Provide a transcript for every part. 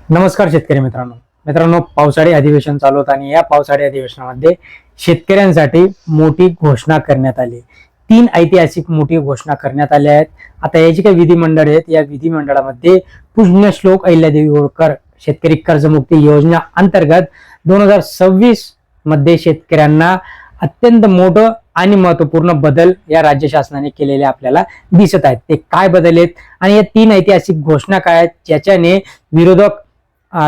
नमस्कार शेतकरी मित्रांनो, पावसाळी अधिवेशन चालू होतं आणि या पावसाळी अधिवेशनामध्ये शेतकऱ्यांसाठी मोठी घोषणा करण्यात आली. 3 ऐतिहासिक मोठी घोषणा करण्यात आल्या आहेत. आता याची काही विधिमंडळ आहेत, या विधिमंडळामध्ये पुण्यश्लोक अहिल्यादेवी होळकर शेतकरी कर्जमुक्ती योजना अंतर्गत 2026 मध्ये शेतकऱ्यांना अत्यंत मोठं आणि महत्वपूर्ण बदल या राज्य शासनाने केलेले आपल्याला दिसत आहेत. ते काय बदल आहेत आणि या 3 ऐतिहासिक घोषणा काय आहेत, ज्याच्याने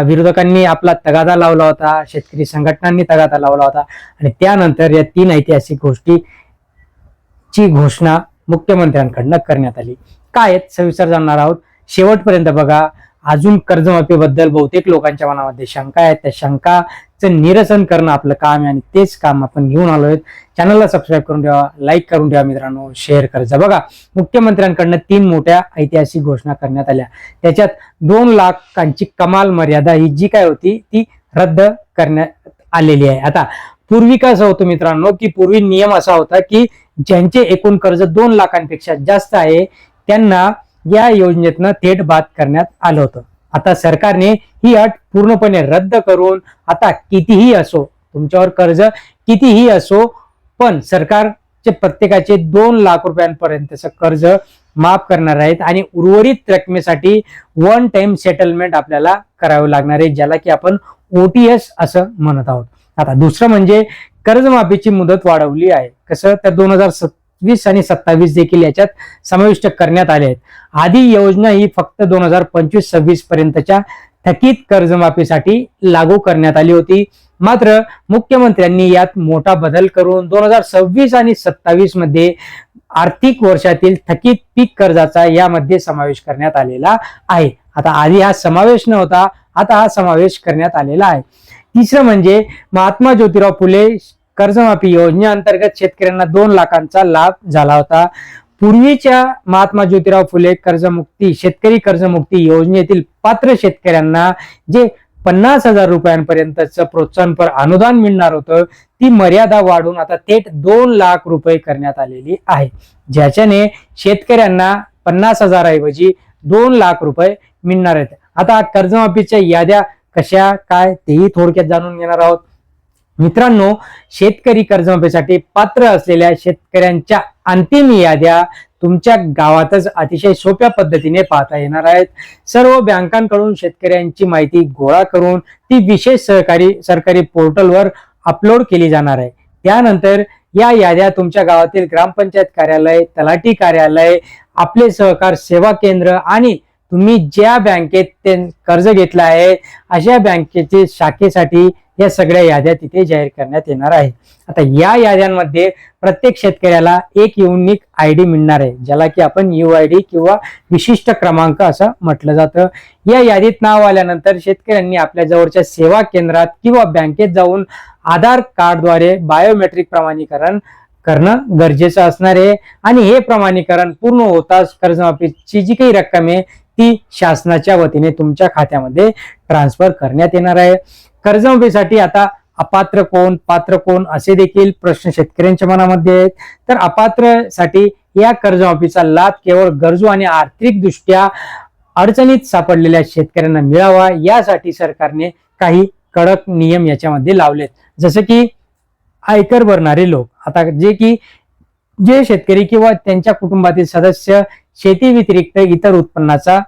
विरोधकांनी आपला तगादा लावला होता, शेतकरी संघटनांनी तगादा लावला होता आणि त्यानंतर या 3 ऐतिहासिक गोष्टीची घोषणा मुख्यमंत्र्यांकडून करण्यात आली. काय आहेत सविस्तर जाणणार आहोत, शेवटपर्यंत बघा. अजून कर्जमाफीबद्दल बहुतेक लोकांच्या मनामध्ये शंका आहेत, त्या शंकाचं निरसन करणं आपलं काम आहे आणि तेच काम आपण घेऊन आलोय. चॅनलला सबस्क्राईब करून ठेवा, लाईक करून ठेवा मित्रांनो, शेअर करायचं. बघा, मुख्यमंत्र्यांकडनं 3 मोठ्या ऐतिहासिक घोषणा करण्यात आल्या. त्याच्यात 2 लाखांची कमाल मर्यादा ही जी काय होती ती रद्द करण्यात आलेली आहे. आता पूर्वी कसं होतं मित्रांनो, की पूर्वी नियम असा होता की ज्यांचे एकूण कर्ज 2 लाखांपेक्षा जास्त आहे त्यांना या योजनेतनं थेट बाद करण्यात आलं होतं. आता सरकारने ही अट पूर्णपणे रद्द करून आता कितीही असो, तुमच्यावर कर्ज कितीही असो, पण सरकारचे प्रत्येकाचे 2 लाख रुपयांपर्यंतचं कर्ज माफ करणार आहेत आणि उर्वरित रकमेसाठी वन टाइम सेटलमेंट आपल्याला करावं लागणार आहे, ज्याला की आपण OTS असं म्हणत आहोत. आता दुसरं म्हणजे कर्जमाफीची मुदत वाढवली आहे. कसं, तर 2026 आणि 27 देखील याच्यात समाविष्ट करण्यात आले आहेत. आधी योजना ही फक्त 2025-26 पर्यंतच्या थकीत कर्जमाफीसाठी लागू करण्यात आली होती. मात्र मुख्यमंत्र्यांनी यात मोठा बदल करून 2026 आणि 27 मध्ये आर्थिक वर्षातील थकीत पीक कर्जाचा यामध्ये समावेश करण्यात आलेला आहे. आता आधी हा समावेश नव्हता, आता हा समावेश करण्यात आलेला आहे. तिसरं म्हणजे महात्मा ज्योतिराव फुले कर्जमाफी योजनेअंतर्गत शेतकऱ्यांना 2 लाखांचा लाभ झाला होता. पूर्वीच्या महात्मा ज्योतिराव फुले शेतकरी कर्जमुक्ती योजनेतील पात्र शेतकऱ्यांना जे 50,000 रुपयांपर्यंतचं प्रोत्साहनपर अनुदान मिळणार होतं, ती मर्यादा वाढून आता थेट 2 लाख रुपये करण्यात आलेली आहे, ज्याच्याने शेतकऱ्यांना 50,000 ऐवजी 2 लाख रुपये मिळणार आहेत. आता कर्जमाफीच्या याद्या कशा काय तेही थोडक्यात जाणून घेणार आहोत. मित्रांनो, शेतकरी कर्जमाफीसाठी पात्र असलेल्या शेतकऱ्यांच्या अंतिम याद्या तुमच्या गावातच अतिशय सोप्या पद्धतीने पाहता येणार आहेत. सर्व बँकांकडून शेतकऱ्यांची माहिती गोळा करून ती विशेष सरकारी पोर्टलवर अपलोड केली जाणार आहे. त्यानंतर या याद्या तुमच्या गावातील ग्रामपंचायत कार्यालय, तलाठी कार्यालय, आपले सहकार सेवा केंद्र आणि तुम्ही ज्या बँकेत कर्ज घेतलं आहे अशा बँकेचे शाखेसाठी या सगळ्या याद्या तिथे जाहीर करण्यात येणार आहे. आता या याद्यांमध्ये प्रत्येक शेतकऱ्याला एक युनिक ID मिळणार आहे, ज्याला की आपण UID किंवा विशिष्ट क्रमांक असं म्हटलं जातं. या यादीत नाव आल्यानंतर शेतकऱ्यांनी आपल्या जवळच्या सेवा केंद्रात किंवा बँकेत जाऊन आधार कार्डद्वारे बायोमेट्रिक प्रमाणीकरण करणं गरजेचं असणार आहे आणि हे प्रमाणीकरण पूर्ण होताच कर्जमाफीची जी काही रक्कम आहे ती शासनाच्या वतीने तुमच्या खात्यामध्ये ट्रान्सफर करण्यात येणार आहे. कर्जमाफीसाठी आता अपात्र कोण, पात्र कोण असे देखील प्रश्न शेतकऱ्यांच्या मनामध्ये आहेत. तर अपात्रसाठी या कर्जमाफीचा लाभ केवळ गरजू आणि आर्थिकदृष्ट्या अडचणीत सापडलेल्या शेतकऱ्यांना मिळावा यासाठी सरकारने काही कडक नियम याच्यामध्ये लावलेत. जसं की आयकर भरणारे लोक, आता जे शेतकरी किंवा त्यांच्या कुटुंबातील सदस्य शेती व्यतिरिक्त इतर उत्पन्नाचा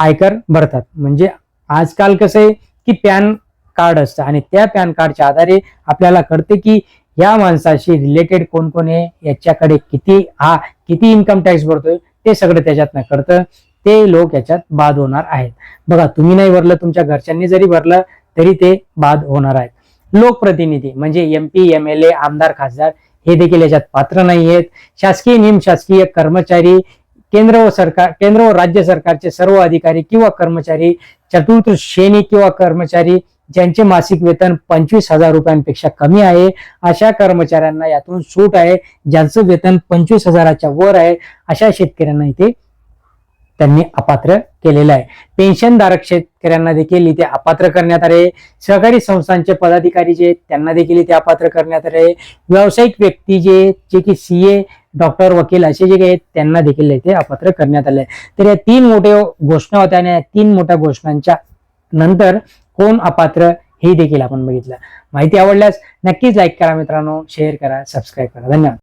आयकर भरतात. म्हणजे आजकाल कसं आहे की पॅन कार्ड असतं आणि त्या पॅन कार्डच्या आधारे आपल्याला कळते की या माणसाशी रिलेटेड कोण कोण आहे, याच्याकडे किती इन्कम टॅक्स भरतोय, ते सगळं त्याच्यातनं कळतं. ते लोक याच्यात बाद होणार आहेत. बघा, तुम्ही नाही भरलं, तुमच्या घरच्यांनी जरी भरलं तरी ते बाद होणार आहेत. लोकप्रतिनिधी म्हणजे MP, MLA, आमदार, खासदार हे देखील याच्यात पात्र नाही आहेत. शासकीय निमशासकीय कर्मचारी, केंद्र व राज्य सरकारचे सर्व अधिकारी किंवा कर्मचारी, चतुर्थ श्रेणी किंवा कर्मचारी ज्यांचे मासिक वेतन 25,000 रुपयांपेक्षा कमी आहे अशा कर्मचाऱ्यांना यातून सूट आहे. ज्यांचं वेतन 25,000च्या वर आहे अशा शेतकऱ्यांना इथे त्यांनी अपात्र केलेलं आहे. पेन्शनधारक शेतकऱ्यांना देखील इथे अपात्र करण्यात आले. सहकारी संस्थांचे पदाधिकारी जे त्यांना देखील इथे अपात्र करण्यात आले. व्यावसायिक व्यक्ती जे की CA, डॉक्टर, वकील असे जे आहेत त्यांना देखील इथे अपात्र करण्यात आले. तर या 3 मोठ्या घोषणा होत्या आणि या 3 मोठ्या घोषणांच्या नंतर कोण अपात्र हे देखील आपण बघितलं. माहिती आवडल्यास नक्कीच लाईक करा मित्रांनो, शेअर करा, सबस्क्राईब करा. धन्यवाद.